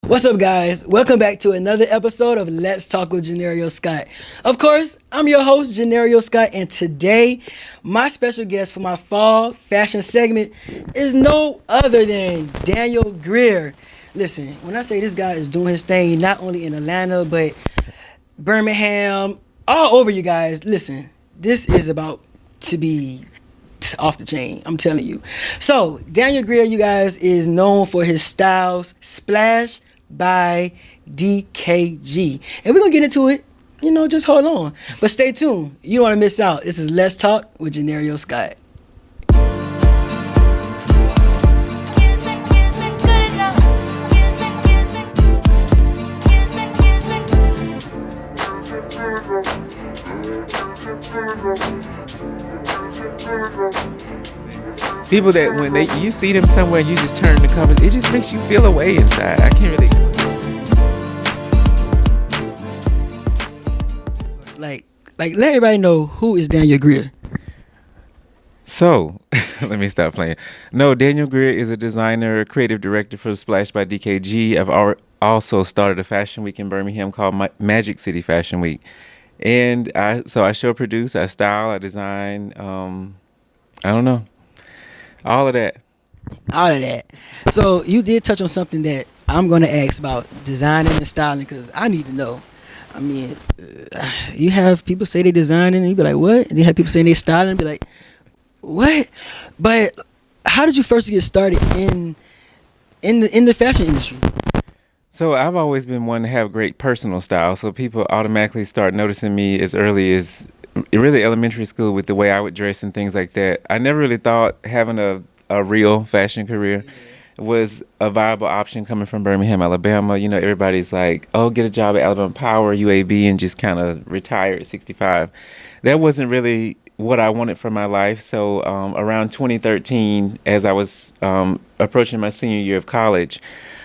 What's up, guys? Welcome back to another episode of Let's Talk with Johneri'O Scott. Of course, I'm your host, Johneri'O Scott, and today, my special guest for my fall fashion segment is no other than Daniel Grier. Listen, when I say this guy is doing his thing, not only in Atlanta, but Birmingham, all over, you guys. Listen, this is about to be off the chain, I'm telling you. So, Daniel Grier, you guys, is known for his styles, Splash by DKG. And we're going to get into it. Just hold on. But stay tuned. You don't want to miss out. This is Let's Talk with Johneri'O Scott. People that when you see them somewhere and you just turn the covers, it just makes you feel away inside. I can't really. Like let everybody know who is Daniel Grier. So, let me stop playing. No, Daniel Grier is a designer, creative director for Splash by DKG. I've also started a fashion week in Birmingham called Magic City Fashion Week. And I show produce, I style, I design, I don't know. All of that. So you did touch on something that I'm going to ask about designing and styling because I need to know. I mean, you have people say they design and you be like, what? And you have people saying they styling and be like, what? But how did you first get started in the fashion industry? So I've always been one to have great personal style. So people automatically start noticing me as early as really elementary school with the way I would dress and things like that. I never really thought having a real fashion career was a viable option coming from Birmingham, Alabama. Everybody's like, oh, get a job at Alabama Power, UAB, and just kind of retire at 65. That wasn't really what I wanted for my life. So around 2013, as I was approaching my senior year of college,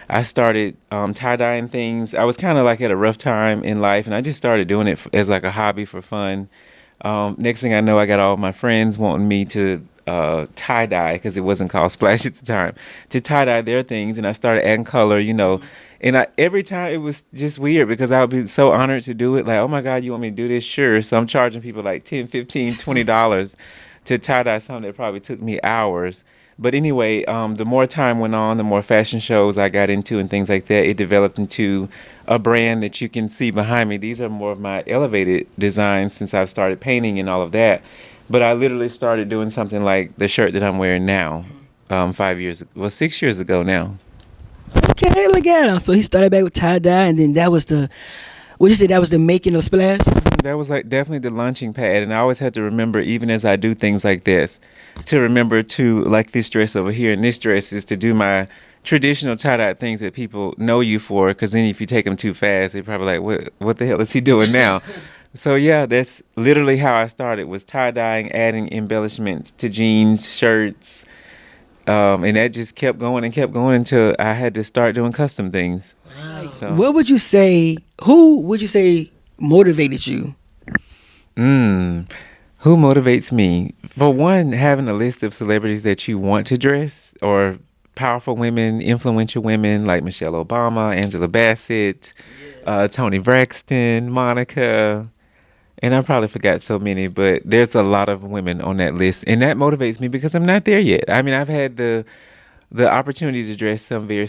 I started tie-dyeing things. I was kind of like at a rough time in life, and I just started doing it as like a hobby for fun. Next thing I know, I got all of my friends wanting me to tie-dye, because it wasn't called Splash at the time, to tie-dye their things, and I started adding color, and every time it was just weird because I would be so honored to do it. Like, oh my God, you want me to do this? Sure. So I'm charging people like $10, $15, $20 to tie-dye something that probably took me hours. But anyway, the more time went on, the more fashion shows I got into and things like that, it developed into a brand that you can see behind me. These are more of my elevated designs since I've started painting and all of that. But I literally started doing something like the shirt that I'm wearing now, 6 years ago now. Okay, look at him. So he started back with tie-dye, and then that was the making of Splash? That was like definitely the launching pad, and I always had to remember, even as I do things like this, to remember to, like this dress over here, and this dress is to do my traditional tie-dye things that people know you for, because then if you take them too fast, they're probably like, what the hell is he doing now? So yeah, that's literally how I started, was tie-dyeing, adding embellishments to jeans, shirts, and that just kept going until I had to start doing custom things. Wow. So. Who would you say motivated you? Who motivates me? For one, having a list of celebrities that you want to dress, or powerful women, influential women like Michelle Obama, Angela Bassett, Toni Braxton, Monica, and I probably forgot so many, but there's a lot of women on that list, and that motivates me because I'm not there yet. I mean, I've had the opportunity to dress some very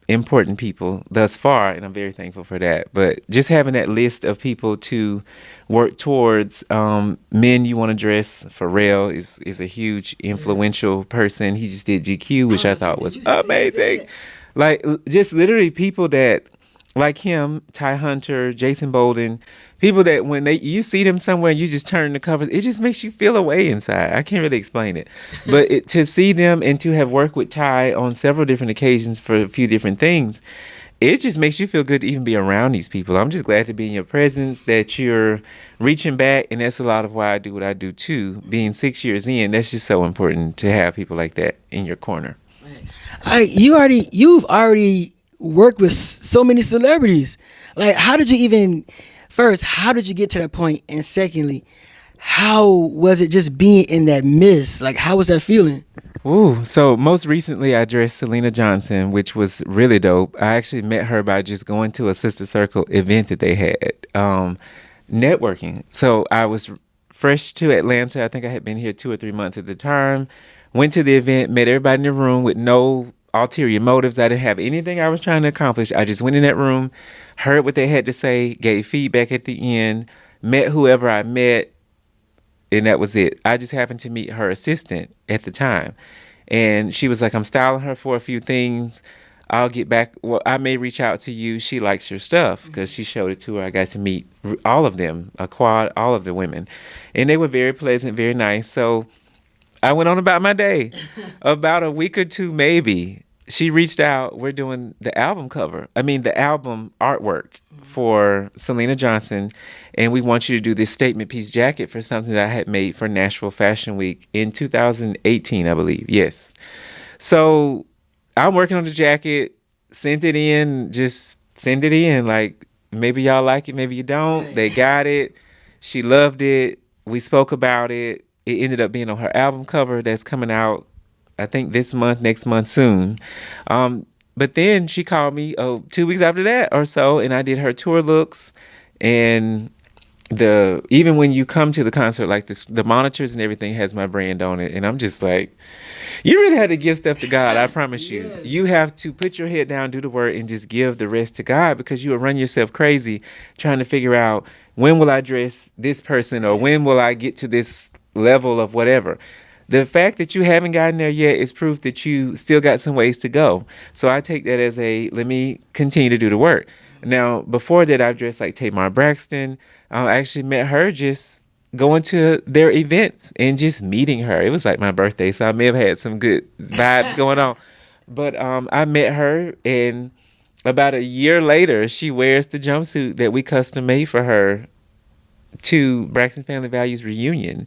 important people thus far, and I'm very thankful for that. But just having that list of people to work towards, men you want to dress, Pharrell is a huge influential person. He just did GQ, which I thought was amazing. Like, just literally people that, like him, Ty Hunter, Jason Bolden, people that when you see them somewhere and you just turn the covers, it just makes you feel away inside. I can't really explain it. But to see them and to have worked with Ty on several different occasions for a few different things, it just makes you feel good to even be around these people. I'm just glad to be in your presence, that you're reaching back, and that's a lot of why I do what I do too. Being 6 years in, that's just so important to have people like that in your corner. You've already worked with so many celebrities. Like, how did you get to that point? And secondly, how was it just being in that mist? Like, how was that feeling? Ooh, so most recently I dressed Selena Johnson, which was really dope. I actually met her by just going to a Sister Circle event that they had, networking. So I was fresh to Atlanta. I think I had been here 2 or 3 months at the time. Went to the event, met everybody in the room with no ulterior motives. I didn't have anything I was trying to accomplish. I just went in that room, heard what they had to say, gave feedback at the end, met whoever I met, and that was it. I just happened to meet her assistant at the time, and she was like, "I'm styling her for a few things. I'll get back. Well, I may reach out to you. She likes your stuff because she showed it to her. I got to meet all of them, a quad, all of the women, and they were very pleasant, very nice. So I went on about my day. About a week or two, maybe, she reached out. We're doing the album cover. I mean, the album artwork for Selena Johnson. And we want you to do this statement piece jacket for something that I had made for Nashville Fashion Week in 2018, I believe. Yes. So I'm working on the jacket, sent it in, just send it in. Like, maybe y'all like it, maybe you don't. Right. They got it. She loved it. We spoke about it. It ended up being on her album cover that's coming out, I think, this month, next month, soon. But then she called me 2 weeks after that or so, and I did her tour looks. And even when you come to the concert like this, the monitors and everything has my brand on it, and I'm just like, you really had to give stuff to God. I promise you. Yes. You have to put your head down, do the work, and just give the rest to God, because you will run yourself crazy trying to figure out, when will I dress this person, or when will I get to this level of whatever. The fact that you haven't gotten there yet is proof that you still got some ways to go. So I take that as let me continue to do the work. Now, before that, I've dressed like Tamar Braxton. I actually met her just going to their events and just meeting her. It was like my birthday, so I may have had some good vibes going on. But I met her, and about a year later, she wears the jumpsuit that we custom made for her to Braxton Family Values reunion.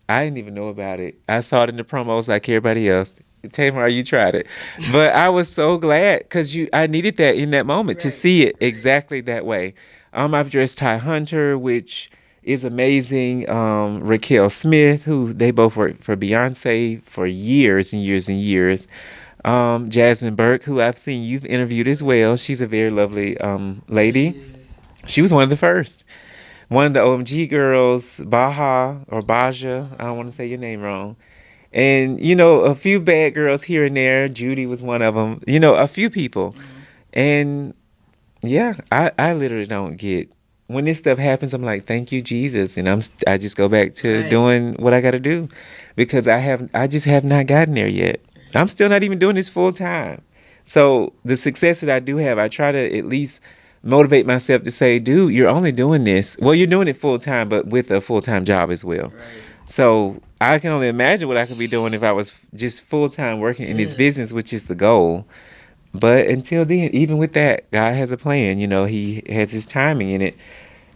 I didn't even know about it. I saw it in the promos like everybody else. Tamar, you tried it. But I was so glad, because I needed that in that moment, to see it exactly that way. I've dressed Ty Hunter, which is amazing. Raquel Smith, who they both worked for Beyonce for years and years and years. Jasmine Burke, who I've seen you've interviewed as well. She's a very lovely lady. She was one of the first. One of the OMG girls, Baja or Baja, I don't want to say your name wrong. And, a few bad girls here and there. Judy was one of them. A few people. And, yeah, I literally don't get. When this stuff happens, I'm like, thank you, Jesus. And I just go back to doing what I got to do, because I just have not gotten there yet. I'm still not even doing this full time. So the success that I do have, I try to at least motivate myself to say, dude, you're only doing this. Well, you're doing it full time, but with a full time job as well. Right. So I can only imagine what I could be doing if I was just full time working in this business, which is the goal. But until then, even with that, God has a plan. He has his timing in it.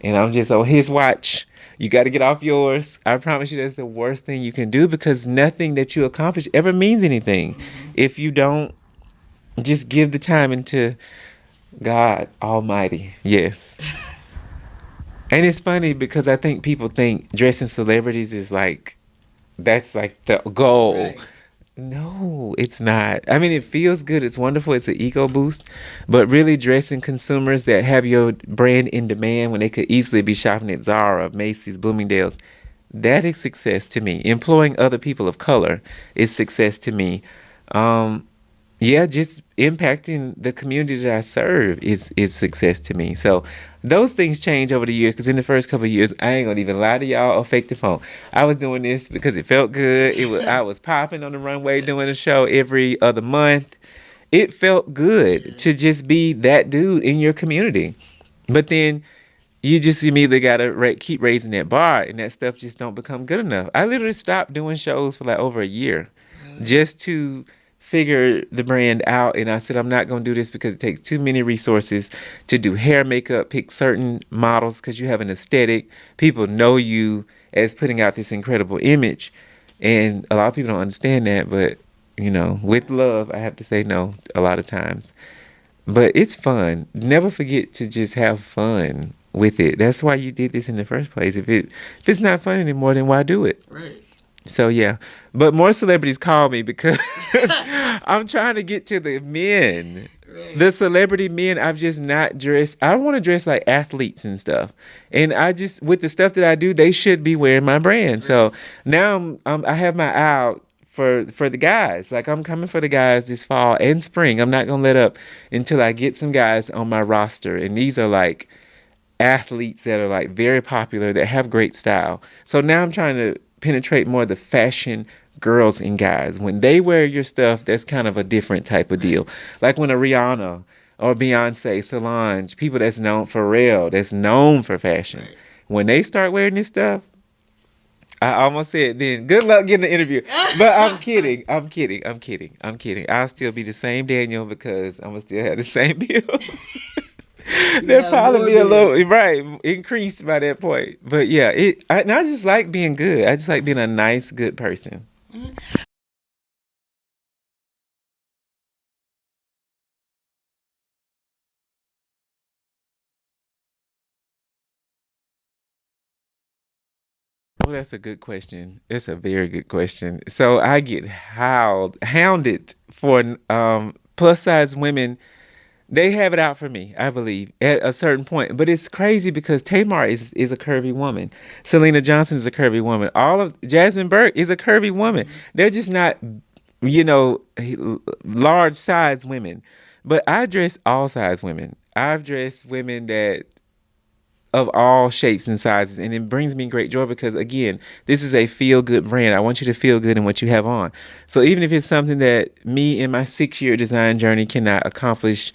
And I'm just on his watch. You got to get off yours. I promise you, that's the worst thing you can do, because nothing that you accomplish ever means anything if you don't just give the time into God Almighty. Yes. And it's funny, because I think people think dressing celebrities is like, that's like the goal. Right. No, it's not. I mean, it feels good. It's wonderful. It's an ego boost. But really dressing consumers that have your brand in demand when they could easily be shopping at Zara, Macy's, Bloomingdale's, that is success to me. Employing other people of color is success to me. Just impacting the community that I serve is success to me. So those things change over the years, because in the first couple of years, I ain't gonna even lie to y'all or fake the phone. I was doing this because it felt good. I was popping on the runway doing a show every other month. It felt good to just be that dude in your community. But then you just immediately gotta keep raising that bar, and that stuff just don't become good enough. I literally stopped doing shows for like over a year just to figure the brand out. And I said, I'm not going to do this because it takes too many resources to do hair, makeup, pick certain models, because you have an aesthetic. People know you as putting out this incredible image. And a lot of people don't understand that. But, with love, I have to say no a lot of times. But it's fun. Never forget to just have fun with it. That's why you did this in the first place. If it's not fun anymore, then why do it? Right. So yeah, but more celebrities call me because I'm trying to get to the men. The Right. celebrity men, I've just not dressed. I want to dress like athletes and stuff. And I just, with the stuff that I do, they should be wearing my brand. So Right. now I have my eye out for the guys. Like I'm coming for the guys this fall and spring. I'm not gonna let up until I get some guys on my roster. And these are like athletes that are like very popular that have great style. So now I'm trying to penetrate more of the fashion girls and guys. When they wear your stuff, that's kind of a different type of Right. deal. Like when a Rihanna or Beyonce, Solange, people that's known for real, that's known for fashion. Right. When they start wearing this stuff, I almost said then, good luck getting the interview. But I'm kidding. I'm kidding. I'm kidding. I'm kidding. I'll still be the same Daniel because I'm going to still have the same bills. You They'll have probably more be a little bills. right increased by that point. But yeah, and I just like being good. I just like being a nice, good person. Oh, that's a good question. It's a very good question. So I get hounded for plus size women. They have it out for me, I believe, at a certain point. But it's crazy because Tamar is a curvy woman. Selena Johnson is a curvy woman. All of Jasmine Burke is a curvy woman. They're just not, you know, large size women. But I dress all size women. I've dressed women that of all shapes and sizes, and it brings me great joy because again, this is a feel good brand. I want you to feel good in what you have on. So even if it's something that me in my 6 year design journey cannot accomplish,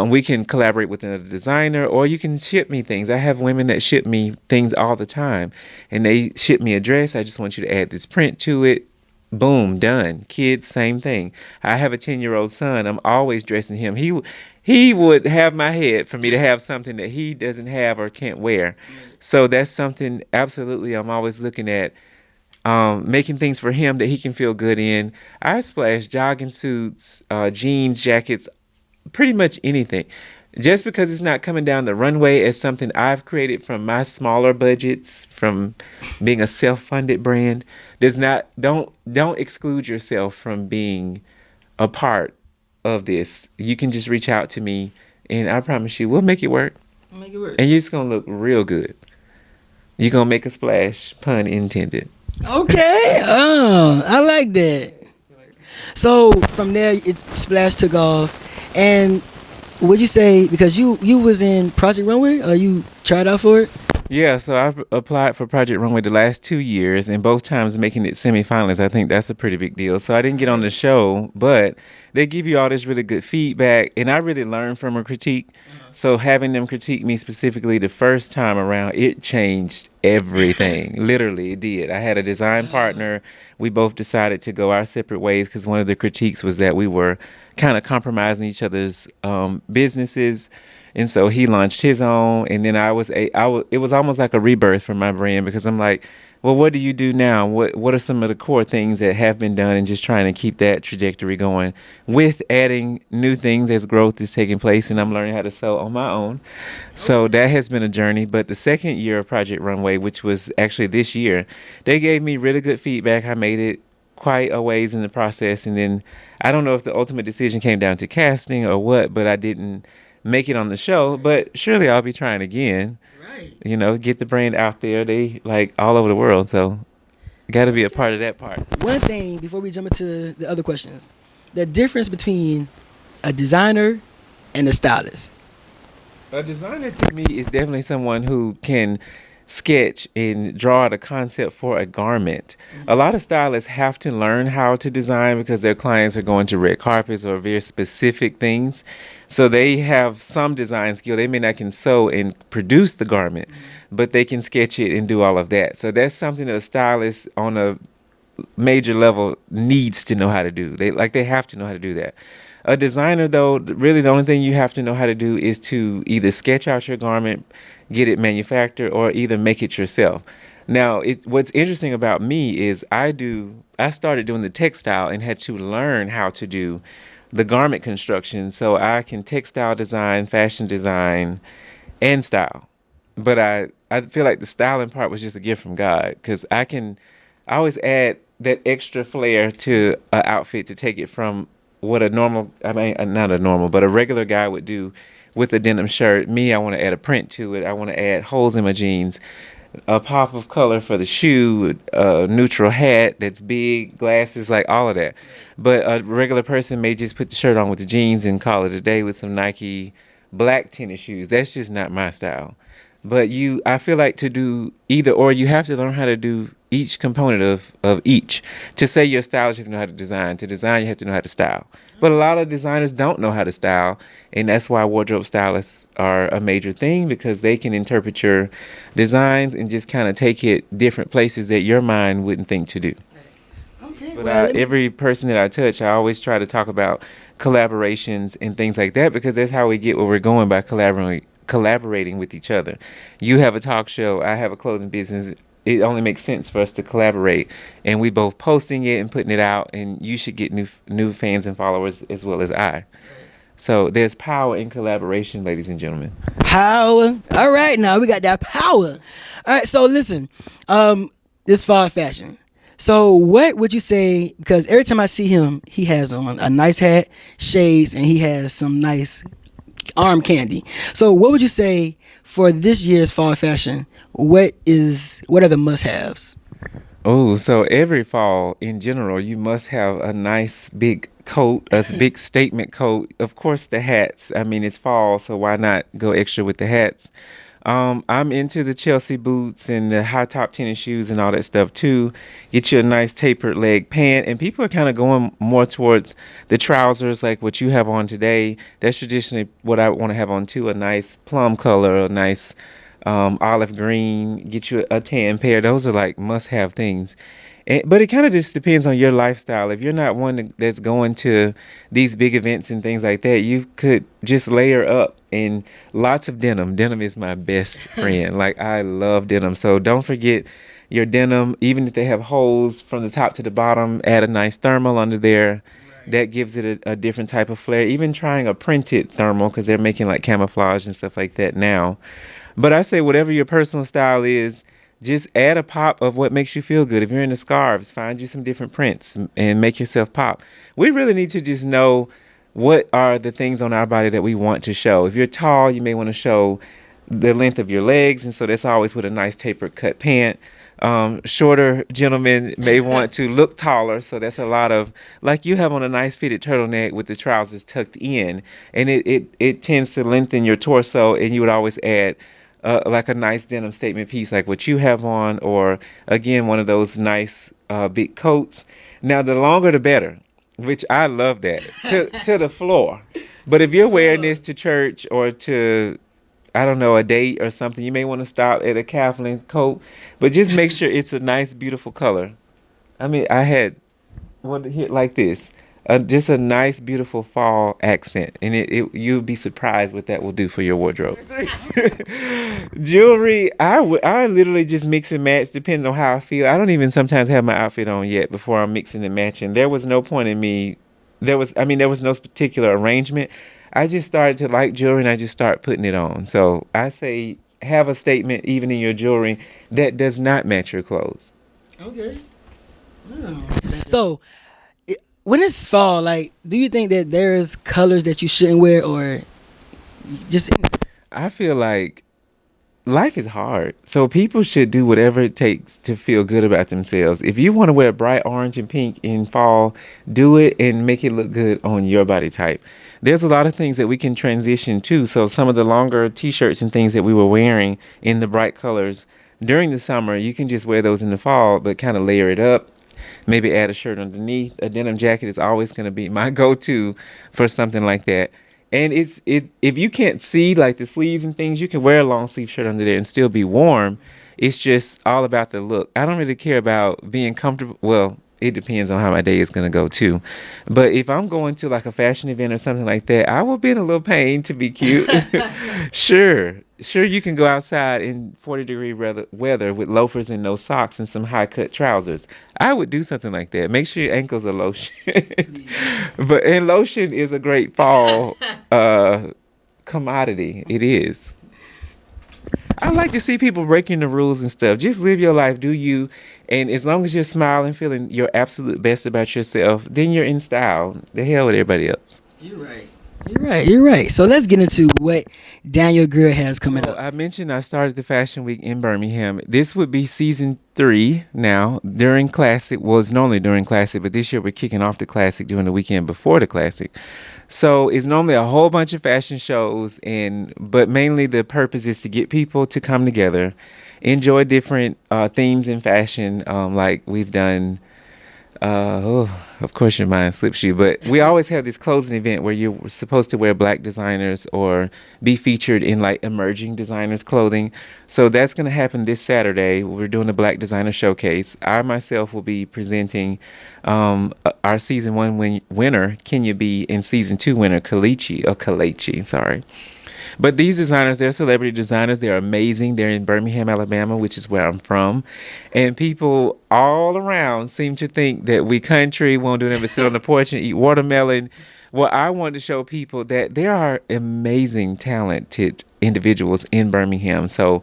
we can collaborate with another designer, or you can ship me things. I have women that ship me things all the time, and they ship me a dress. I just want you to add this print to it. Boom, done. Kids, same thing. I have a 10-year-old son. I'm always dressing him. He would have my head for me to have something that he doesn't have or can't wear. Right. So that's something absolutely I'm always looking at. Making things for him that he can feel good in. I splash jogging suits, jeans, jackets, pretty much anything. Just because it's not coming down the runway as something I've created from my smaller budgets, from being a self-funded brand, does not don't exclude yourself from being a part of this. You can just reach out to me, and I promise you, we'll make it work. Make it work. And you're just gonna look real good. You're gonna make a splash, pun intended. Okay. I like that. So from there, it Splash took off, and would you say because you was in Project Runway, or you tried out for it? Yeah, so I've applied for Project Runway the last 2 years, and both times making it semifinalists. I think that's a pretty big deal. So I didn't get on the Right. show, but they give you all this really good feedback, and I really learned from a critique. So having them critique me specifically the first time around, it changed everything. Literally, it did. I had a design partner. We both decided to go our separate ways because one of the critiques was that we were kind of compromising each other's businesses. And so he launched his own, and then it was almost like a rebirth for my brand because I'm like, well, what do you do now? What are some of the core things that have been done, and just trying to keep that trajectory going with adding new things as growth is taking place, and I'm learning how to sell on my own. So Okay. that has been a journey. But the second year of Project Runway, which was actually this year, they gave me really good feedback. I made it quite a ways in the process, and then I don't know if the ultimate decision came down to casting or what, but I didn't make it on the show. But surely I'll be trying again. Right. You know, get the brand out there. They like all over the world, so got to be a part of Okay. that part. One thing before we jump into the other questions, the difference between a designer and a stylist. A designer to me is definitely someone who can sketch and draw the concept for a garment. A lot of stylists have to learn how to design because their clients are going to red carpets or very specific things. So they have some design skill. They may not can sew and produce the garment, but they can sketch it and do all of that. So that's something that a stylist on a major level needs to know how to do. They have to know how to do that. A designer though, really the only thing you have to know how to do is to either sketch out your garment, get it manufactured, or either make it yourself. Now, what's interesting about me is I started doing the textile and had to learn how to do the garment construction so I can textile design, fashion design, and style. But I feel like the styling part was just a gift from God because I can I always add that extra flair to an outfit to take it from what a normal, I mean, not a normal, but a regular guy would do with a denim shirt. Me, I want to add a print to it. I want to add holes in my jeans, a pop of color for the shoe, a neutral hat that's big, glasses, like all of that. But a regular person may just put the shirt on with the jeans and call it a day with some Nike black tennis shoes. That's just not my style. But I feel like to do either or, you have to learn how to do each component of each. To say you're stylish, you have to know how to design. To design, you have to know how to style. But a lot of designers don't know how to style, and that's why wardrobe stylists are a major thing, because they can interpret your designs and just kind of take it different places that your mind wouldn't think to do. Okay. But Well, every person that I touch, I always try to talk about collaborations and things like that, because that's how we get where we're going, by collaborating with each other. You have a talk show, I have a clothing business. It only makes sense for us to collaborate, and we both posting it and putting it out, and you should get new fans and followers as well as I. So there's power in collaboration, ladies and gentlemen. power. All right, now we got that power. All right, so listen, this fall fashion. So what would you say? Because every time I see him, he has on a nice hat, shades, and he has some nice arm candy. So what would you say for this year's fall fashion? What are the must-haves? Oh, so every fall in general, you must have a nice big coat, a big statement coat. Of course, the hats. I mean, it's fall, so why not go extra with the hats? I'm into the Chelsea boots and the high top tennis shoes and all that stuff too. Get you a nice tapered leg pant, and people are kind of going more towards the trousers, like what you have on today. That's traditionally what I want to have on too. A nice plum color, a nice olive green. Get you a tan pair. Those are like must-have things. But it kind of just depends on your lifestyle. If you're not one that's going to these big events and things like that, you could just layer up in lots of denim. Denim is my best friend. Like, I love denim. So don't forget your denim. Even if they have holes from the top to the bottom, add a nice thermal under there. That gives it a different type of flair. Even trying a printed thermal, because they're making like camouflage and stuff like that now. But I say whatever your personal style is, just add a pop of what makes you feel good. If you're into scarves, find you some different prints and make yourself pop. We really need to just know what are the things on our body that we want to show. If you're tall, you may want to show the length of your legs, and so that's always with a nice tapered cut pant. Shorter gentlemen may want to look taller, so that's a lot of, like you have on a nice fitted turtleneck with the trousers tucked in, and it tends to lengthen your torso, and you would always add like a nice denim statement piece like what you have on, or again, one of those nice big coats. Now, the longer the better, which I love that, to the floor. But if you're wearing this to church or to, I don't know, a date or something, you may want to stop at a calf length coat, but just make sure it's a nice, beautiful color. I mean, I had one here like this. Just a nice, beautiful fall accent, and you'll be surprised what that will do for your wardrobe. Jewelry, I literally just mix and match depending on how I feel. I don't even sometimes have my outfit on yet before I'm mixing and matching. There was no point in me. There was no particular arrangement. I just started to like jewelry, and I just started putting it on. So I say have a statement even in your jewelry that does not match your clothes. Okay. Wow. So when it's fall, like, do you think that there's colors that you shouldn't wear, or just? I feel like life is hard, so people should do whatever it takes to feel good about themselves. If you want to wear bright orange and pink in fall, do it and make it look good on your body type. There's a lot of things that we can transition to. So some of the longer t-shirts and things that we were wearing in the bright colors during the summer, you can just wear those in the fall, but kind of layer it up. Maybe add a shirt underneath. A denim jacket is always going to be my go-to for something like that. And if you can't see like the sleeves and things, you can wear a long sleeve shirt under there and still be warm. It's just all about the look. I don't really care about being comfortable. Well, it depends on how my day is going to go too. But if I'm going to like a fashion event or something like that, I will be in a little pain to be cute. Sure, you can go outside in 40-degree weather with loafers and no socks and some high cut trousers. I would do something like that. Make sure your ankles are lotion. And lotion is a great fall commodity. It is. I like to see people breaking the rules and stuff. Just live your life, do you, and as long as you're smiling, feeling your absolute best about yourself, then you're in style. The hell with everybody else. You're right. You're right. You're right. So let's get into what Daniel Grier has coming So up. I mentioned I started the Fashion Week in Birmingham. This would be season 3 now during Classic. Well, it's normally during Classic, but this year we're kicking off the Classic during the weekend before the Classic. So it's normally a whole bunch of fashion shows, but mainly the purpose is to get people to come together, enjoy different themes in fashion. Like we've done. Of course your mind slips you, but we always have this closing event where you're supposed to wear black designers or be featured in like emerging designers clothing. So that's going to happen this Saturday. We're doing the Black Designer Showcase. I myself will be presenting our season 1 winner, Kenya B, and season 2 winner, Kalechi, sorry. But these designers, they're celebrity designers. They're amazing. They're in Birmingham, Alabama, which is where I'm from. And people all around seem to think that we country, won't do nothing but sit on the porch and eat watermelon. Well, I want to show people that there are amazing, talented individuals in Birmingham. So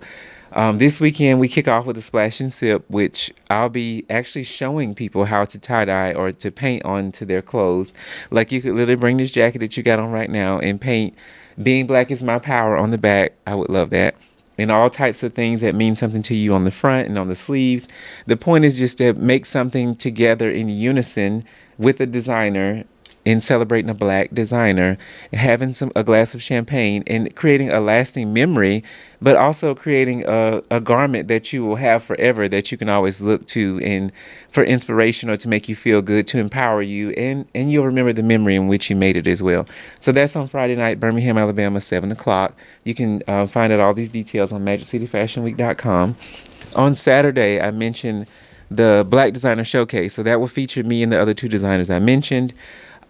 this weekend, we kick off with a splash and sip, which I'll be actually showing people how to tie-dye or to paint onto their clothes. Like you could literally bring this jacket that you got on right now and paint "Being Black is My Power" on the back. I would love that. And all types of things that mean something to you on the front and on the sleeves. The point is just to make something together in unison with a designer in celebrating a black designer, having a glass of champagne and creating a lasting memory, but also creating a garment that you will have forever that you can always look to and for inspiration or to make you feel good, to empower you, and you'll remember the memory in which you made it as well. So that's on Friday night, Birmingham, Alabama, 7 o'clock. You can find out all these details on MagicCityFashionWeek.com. On Saturday, I mentioned the Black Designer Showcase. So that will feature me and the other 2 designers I mentioned.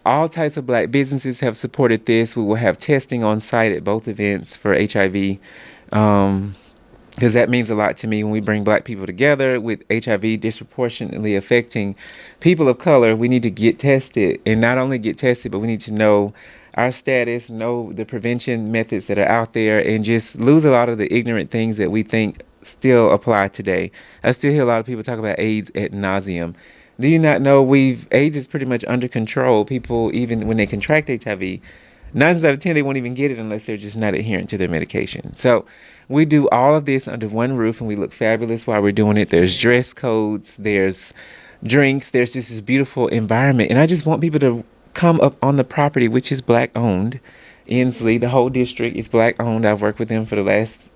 All types of black businesses have supported this. We will have testing on site at both events for HIV, because that means a lot to me when we bring black people together with HIV disproportionately affecting people of color. We need to get tested, and not only get tested, but we need to know our status, know the prevention methods that are out there, and just lose a lot of the ignorant things that we think still apply today. I still hear a lot of people talk about AIDS ad nauseum. Do you not know AIDS is pretty much under control? People, even when they contract HIV, 9 times out of 10, they won't even get it unless they're just not adherent to their medication. So we do all of this under one roof, and we look fabulous while we're doing it. There's dress codes, there's drinks, there's just this beautiful environment. And I just want people to come up on the property, which is black owned. Inslee, the whole district is black owned. I've worked with them for this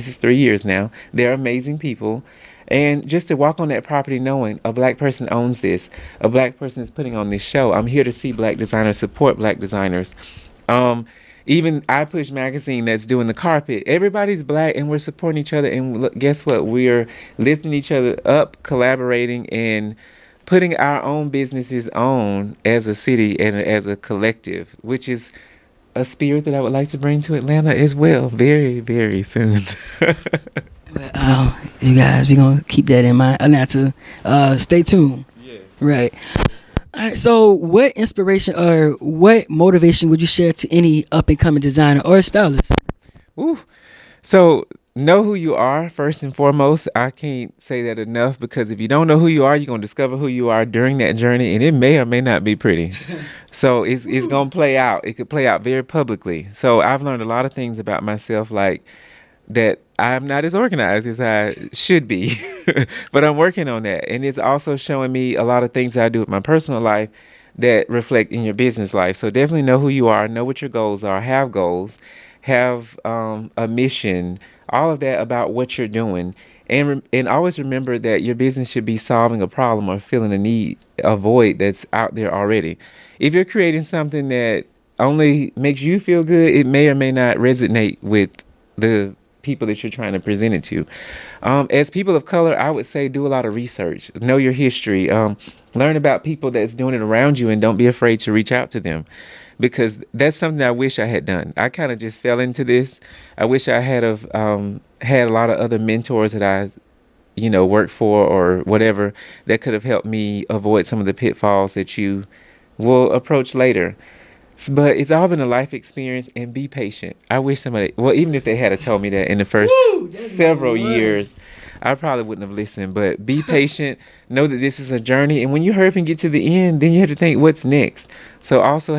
is 3 years now. They're amazing people. And just to walk on that property knowing a black person owns this, a black person is putting on this show. I'm here to see black designers support black designers. Even I Push Magazine that's doing the carpet. Everybody's black and we're supporting each other. And look, guess what? We're lifting each other up, collaborating, and putting our own businesses on as a city and as a collective, which is a spirit that I would like to bring to Atlanta as well very, very soon. Well, you guys, we're going to keep that in mind. Atlanta, stay tuned. Yes. Right. All right. So what inspiration or what motivation would you share to any up-and-coming designer or stylist? Ooh. So know who you are first and foremost. I can't say that enough, because if you don't know who you are, you're going to discover who you are during that journey, and it may or may not be pretty. So it's going to play out. It could play out very publicly. So I've learned a lot of things about myself, like that I'm not as organized as I should be, but I'm working on that. And it's also showing me a lot of things that I do with my personal life that reflect in your business life. So definitely know who you are, know what your goals are, have goals, have a mission, all of that about what you're doing. And always remember that your business should be solving a problem or filling a need, a void that's out there already. If you're creating something that only makes you feel good, it may or may not resonate with the people that you're trying to present it to. As people of color, I would say do a lot of research, know your history, learn about people that's doing it around you, and don't be afraid to reach out to them, because that's something I wish I had done. I kind of just fell into this. I wish I had had a lot of other mentors that I worked for or whatever that could have helped me avoid some of the pitfalls that you will approach later. But it's all been a life experience, and be patient. I wish somebody, well, even if they had told me that in the first several years, I probably wouldn't have listened. But be patient. Know that this is a journey, and when you hurry up and get to the end, then you have to think what's next. So also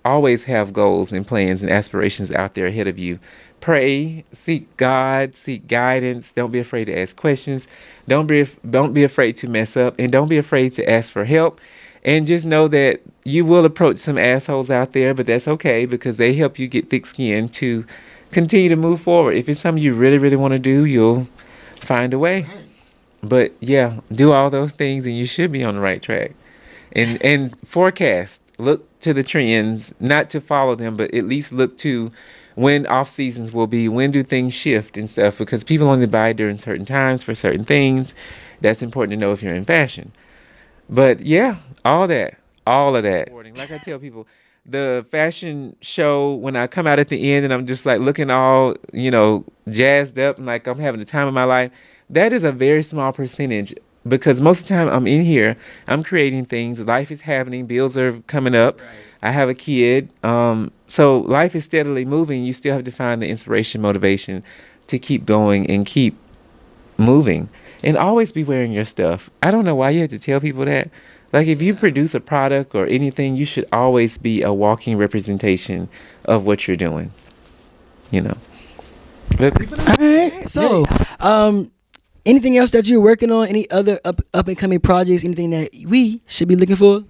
always have goals and plans and aspirations out there ahead of you. Pray, seek God, seek guidance. Don't be afraid to ask questions. Don't be afraid to mess up, and don't be afraid to ask for help. And just know that you will approach some assholes out there, but that's okay because they help you get thick skin to continue to move forward. If it's something you really, really want to do, you'll find a way. But yeah, do all those things and you should be on the right track. And forecast. Look to the trends, not to follow them, but at least look to when off seasons will be, when do things shift and stuff, because people only buy during certain times for certain things. That's important to know if you're in fashion. But yeah, all of that. Like I tell people, the fashion show, when I come out at the end and I'm just like looking all, jazzed up and like I'm having the time of my life, that is a very small percentage because most of the time I'm in here, I'm creating things, life is happening, bills are coming up, right. I have a kid. So life is steadily moving. You still have to find the inspiration, motivation to keep going and keep moving. And always be wearing your stuff. I don't know why you have to tell people that. Like, if you produce a product or anything, you should always be a walking representation of what you're doing. But people don't. All right. So, anything else that you're working on? Any other up and coming projects? Anything that we should be looking for?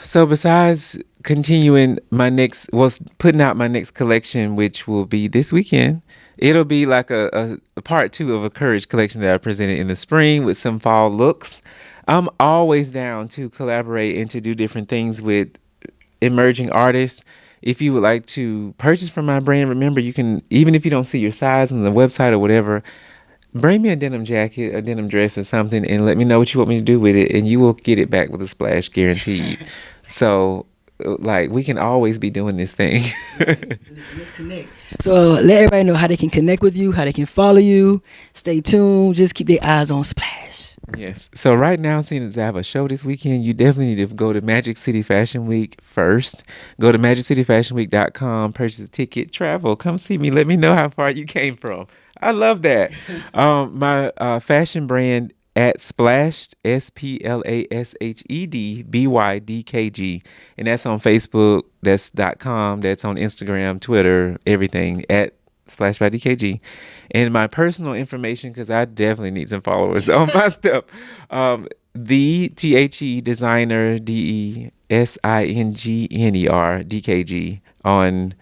So besides continuing putting out my next collection, which will be this weekend. It'll be like a part 2 of a Courage collection that I presented in the spring with some fall looks. I'm always down to collaborate and to do different things with emerging artists. If you would like to purchase from my brand, remember you can, even if you don't see your size on the website or whatever, bring me a denim jacket, a denim dress or something and let me know what you want me to do with it and you will get it back with a splash guaranteed. So we can always be doing this thing. Let's connect. So let everybody know how they can connect with you, how they can follow you. Stay tuned. Just keep their eyes on Splash. Yes. So right now, seeing as I have a show this weekend, you definitely need to go to Magic City Fashion Week first. Go to MagicCityFashionWeek.com, purchase a ticket, travel, come see me. Let me know how far you came from. I love that. My fashion brand at Splashed, SPLASHED BYDKG, and that's on Facebook. That's .com. That's on Instagram, Twitter, everything at Splash by DKG. And my personal information, because I definitely need some followers on my stuff. The THE Designer DESINGNER DKG on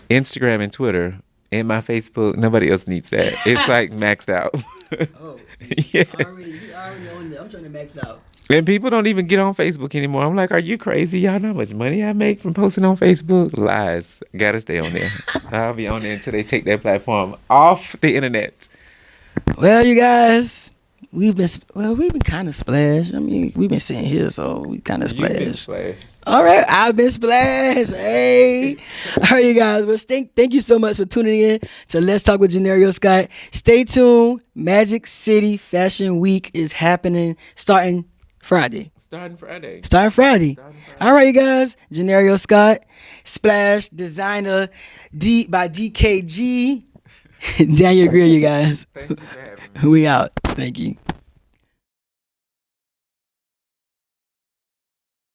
Instagram and Twitter. And my Facebook, nobody else needs that. It's like maxed out. Oh, yes. you already on there. I'm trying to max out. And people don't even get on Facebook anymore. I'm like, are you crazy? Y'all know how much money I make from posting on Facebook? Lies. Gotta stay on there. I'll be on there until they take that platform off the internet. Well, you guys, we've been kind of splashed. I mean, we've been sitting here, so we kind of splashed. You've been splashed. All right, I've been splashed. Hey, all right, you guys. Well, thank you so much for tuning in to Let's Talk with Johneri'O Scott. Stay tuned. Magic City Fashion Week is happening starting Friday. Starting Friday. All right, you guys. Johneri'O Scott, Splash, Designer by DKG, Daniel Grier, you guys. Thank you for having me. We out. Thank you.